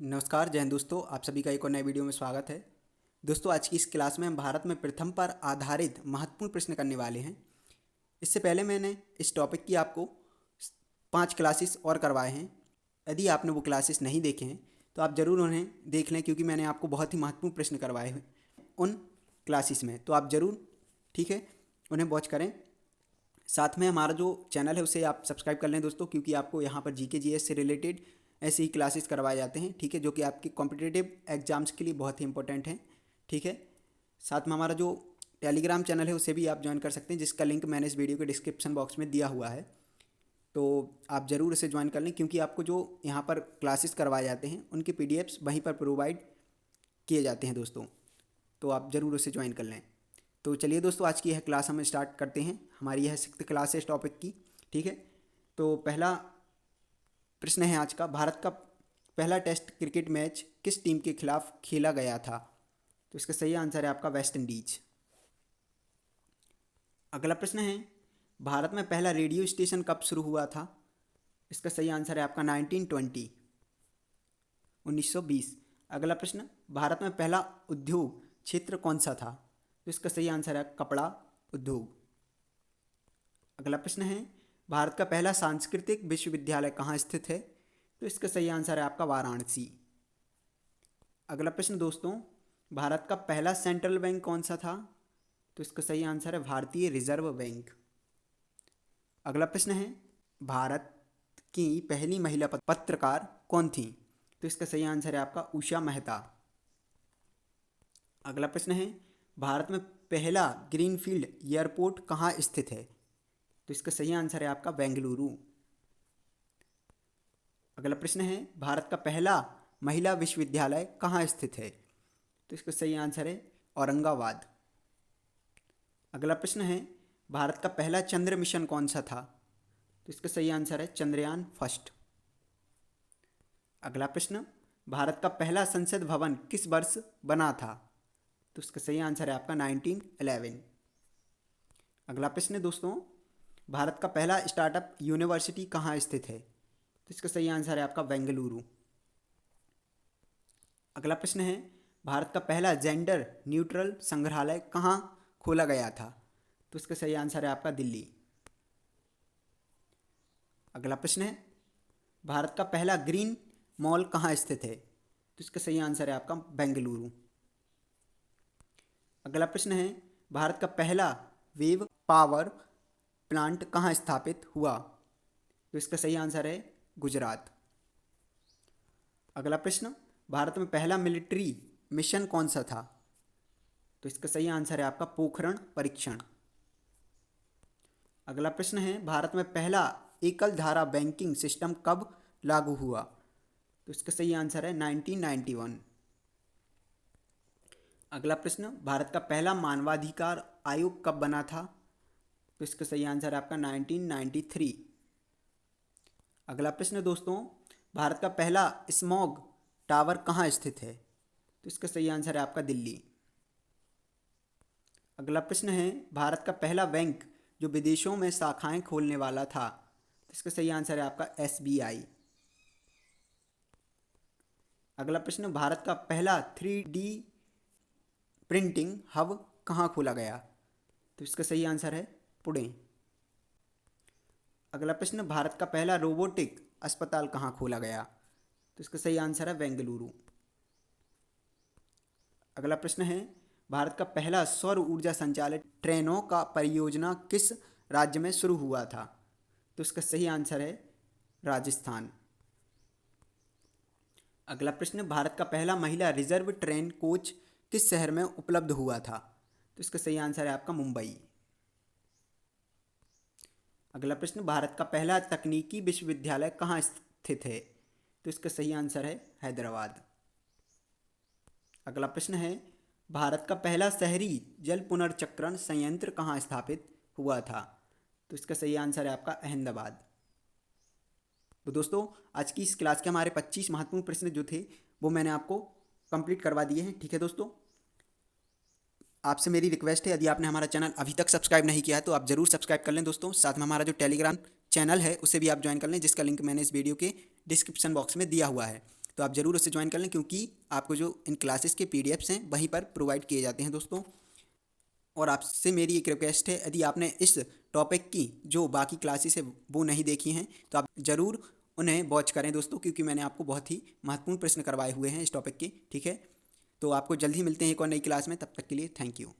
नमस्कार जय हिंद दोस्तों, आप सभी का एक और नए वीडियो में स्वागत है। दोस्तों आज की इस क्लास में हम भारत में प्रथम पर आधारित महत्वपूर्ण प्रश्न करने वाले हैं। इससे पहले मैंने इस टॉपिक की आपको 5 क्लासेस और करवाए हैं। यदि आपने वो क्लासेस नहीं देखे हैं तो आप ज़रूर उन्हें देख लें, क्योंकि मैंने आपको बहुत ही महत्वपूर्ण प्रश्न करवाए हैं उन क्लासेस में, तो आप ज़रूर ठीक है उन्हें वॉच करें। साथ में हमारा जो चैनल है उसे आप सब्सक्राइब कर लें दोस्तों, क्योंकि आपको यहाँ पर जीके जीएस से रिलेटेड ऐसे ही क्लासेस करवाए जाते हैं, ठीक है, जो कि आपके कॉम्पिटिटिव एग्जाम्स के लिए बहुत ही इंपॉर्टेंट हैं, ठीक है। साथ में हमारा जो टेलीग्राम चैनल है उसे भी आप ज्वाइन कर सकते हैं, जिसका लिंक मैंने इस वीडियो के डिस्क्रिप्शन बॉक्स में दिया हुआ है, तो आप ज़रूर इसे ज्वाइन कर लें, क्योंकि आपको जो यहाँ पर क्लासेस करवाए जाते हैं उनके पीडीएफ्स वहीं पर प्रोवाइड किए जाते हैं दोस्तों, तो आप ज़रूर उसे ज्वाइन कर लें। तो चलिए दोस्तों, आज की यह क्लास हम स्टार्ट करते हैं। हमारी यह 6th क्लास है इस टॉपिक की, ठीक है। तो पहला प्रश्न है आज का, भारत का पहला टेस्ट क्रिकेट मैच किस टीम के खिलाफ खेला गया था? तो इसका सही आंसर है आपका वेस्ट इंडीज। अगला प्रश्न है, भारत में पहला रेडियो स्टेशन कब शुरू हुआ था? इसका सही आंसर है आपका 1920, 1920। अगला प्रश्न, भारत में पहला उद्योग क्षेत्र कौन सा था? तो इसका सही आंसर है कपड़ा उद्योग। अगला प्रश्न है, भारत का पहला सांस्कृतिक विश्वविद्यालय कहाँ स्थित है? तो इसका सही आंसर है आपका वाराणसी। अगला प्रश्न दोस्तों, भारत का पहला सेंट्रल बैंक कौन सा था? तो इसका सही आंसर है भारतीय रिजर्व बैंक। अगला प्रश्न है, भारत की पहली महिला पत्रकार कौन थी? तो इसका सही आंसर है आपका उषा मेहता। अगला प्रश्न है, भारत में पहला ग्रीनफील्ड एयरपोर्ट कहाँ स्थित है? तो इसका सही आंसर है आपका बेंगलुरु। अगला प्रश्न है, भारत का पहला महिला विश्वविद्यालय कहाँ स्थित है? तो इसका सही आंसर है औरंगाबाद। अगला प्रश्न है, भारत का पहला चंद्र मिशन कौन सा था? तो इसका सही आंसर है चंद्रयान फर्स्ट। अगला प्रश्न, भारत का पहला संसद भवन किस वर्ष बना था? तो इसका सही आंसर है आपका 1911। अगला प्रश्न है दोस्तों, भारत का पहला स्टार्टअप यूनिवर्सिटी कहाँ स्थित है? तो इसका सही आंसर है आपका बेंगलुरु। अगला प्रश्न है, भारत का पहला जेंडर न्यूट्रल संग्रहालय कहाँ खोला गया था? तो इसका सही आंसर है आपका दिल्ली। अगला प्रश्न है, भारत का पहला ग्रीन मॉल कहाँ स्थित है? तो इसका सही आंसर है आपका बेंगलुरु। अगला प्रश्न है, भारत का पहला वेव पावर प्लांट कहाँ स्थापित हुआ? तो इसका सही आंसर है गुजरात। अगला प्रश्न, भारत में पहला मिलिट्री मिशन कौन सा था? तो इसका सही आंसर है आपका पोखरण परीक्षण। अगला प्रश्न है, भारत में पहला एकल धारा बैंकिंग सिस्टम कब लागू हुआ? तो इसका सही आंसर है 1991। अगला प्रश्न, भारत का पहला मानवाधिकार आयोग कब बना था? तो इसका सही आंसर है आपका 1993। अगला प्रश्न दोस्तों, भारत का पहला स्मॉग टावर कहाँ स्थित है? तो इसका सही आंसर है आपका दिल्ली। अगला प्रश्न है, भारत का पहला बैंक जो विदेशों में शाखाएं खोलने वाला था? तो इसका सही आंसर है आपका SBI। अगला प्रश्न, भारत का पहला 3D प्रिंटिंग हब कहाँ खोला गया? तो इसका सही आंसर है पुणे। अगला प्रश्न, भारत का पहला रोबोटिक अस्पताल कहाँ खोला गया? तो इसका सही आंसर है बेंगलुरु। अगला प्रश्न है, भारत का पहला सौर ऊर्जा संचालित ट्रेनों का परियोजना किस राज्य में शुरू हुआ था? तो इसका सही आंसर है राजस्थान। अगला प्रश्न, भारत का पहला महिला रिजर्व ट्रेन कोच किस शहर में उपलब्ध हुआ था? तो इसका सही आंसर है आपका मुंबई। अगला प्रश्न, भारत का पहला तकनीकी विश्वविद्यालय कहाँ स्थित है? तो इसका सही आंसर है हैदराबाद। अगला प्रश्न है, भारत का पहला शहरी जल पुनर्चक्रण संयंत्र कहाँ स्थापित हुआ था? तो इसका सही आंसर है आपका अहमदाबाद। तो दोस्तों आज की इस क्लास के हमारे 25 महत्वपूर्ण प्रश्न जो थे वो मैंने आपको कंप्लीट करवा दिए हैं, ठीक है दोस्तों। आपसे मेरी रिक्वेस्ट है, यदि आपने हमारा चैनल अभी तक सब्सक्राइब नहीं किया है तो आप ज़रूर सब्सक्राइब कर लें दोस्तों। साथ में हमारा जो टेलीग्राम चैनल है उसे भी आप ज्वाइन कर लें, जिसका लिंक मैंने इस वीडियो के डिस्क्रिप्शन बॉक्स में दिया हुआ है। तो आप ज़रूर उससे ज्वाइन कर लें, क्योंकि आपको जो इन क्लासेस के पीडीएफ्स हैं वहीं पर प्रोवाइड किए जाते हैं दोस्तों। और आपसे मेरी एक रिक्वेस्ट है, यदि आपने इस टॉपिक की जो बाकी क्लासेस है वो नहीं देखी हैं तो आप ज़रूर उन्हें वॉच करें दोस्तों, क्योंकि मैंने आपको बहुत ही महत्वपूर्ण प्रश्न करवाए हुए हैं इस टॉपिक के। ठीक है, तो आपको जल्द ही मिलते हैं एक और नई क्लास में, तब तक के लिए थैंक यू।